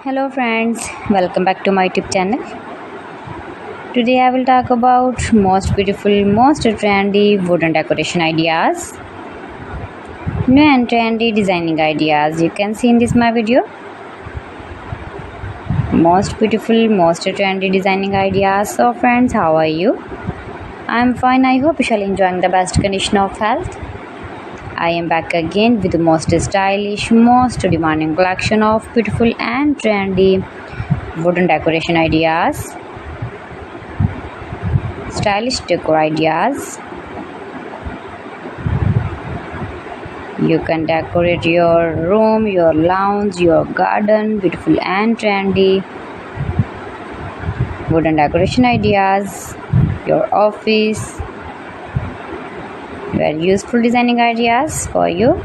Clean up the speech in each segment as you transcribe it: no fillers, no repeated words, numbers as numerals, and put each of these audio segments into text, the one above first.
Hello friends, welcome back to my YouTube channel. Today I will talk about most beautiful, most trendy wooden decoration ideas. New and trendy designing ideas you can see in this my video. Most beautiful, most trendy designing ideas. So friends, how are you? I am fine. I hope you shall enjoying the best condition of health. I am back again with the most stylish, most demanding collection of beautiful and trendy wooden decoration ideas, stylish decor ideas. You can decorate your room, your lounge, your garden, beautiful and trendy wooden decoration ideas, your office. Very useful designing ideas for you.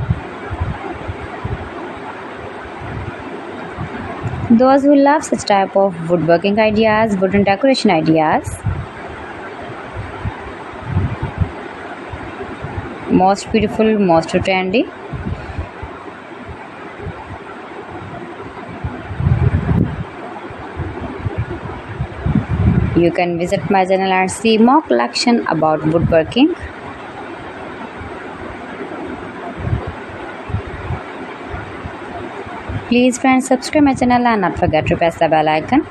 Those who love such type of woodworking ideas, wooden decoration ideas. Most beautiful, most trendy. You can visit my channel and see more collection about woodworking. Please friends, subscribe my channel and not forget to press the bell icon.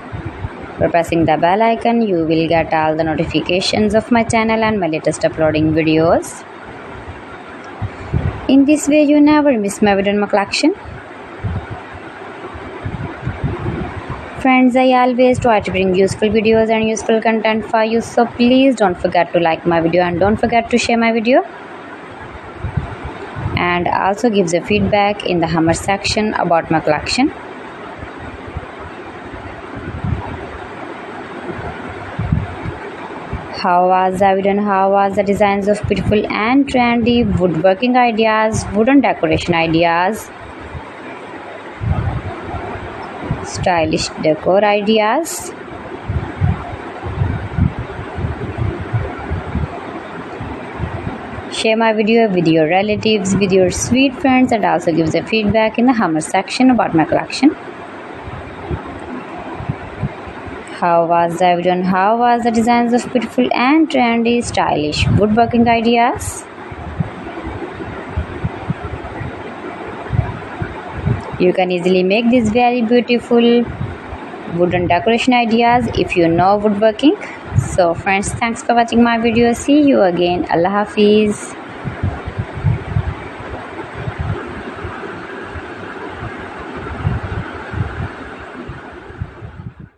By pressing the bell icon, you will get all the notifications of my channel and my latest uploading videos. In this way, you never miss my video in my collection. Friends, I always try to bring useful videos and useful content for you, so please don't forget to like my video and don't forget to share my video. And also gives a feedback in the comment section about my collection. How was the video and how was the designs of beautiful and trendy woodworking ideas, wooden decoration ideas, stylish decor ideas. Share my video with your relatives, with your sweet friends, and also gives a feedback in the comment section about my collection. How was the video and how was the designs of beautiful and trendy stylish woodworking ideas? You can easily make these very beautiful wooden decoration ideas if you know woodworking. So friends, thanks for watching my video. See you again. Allah Hafiz.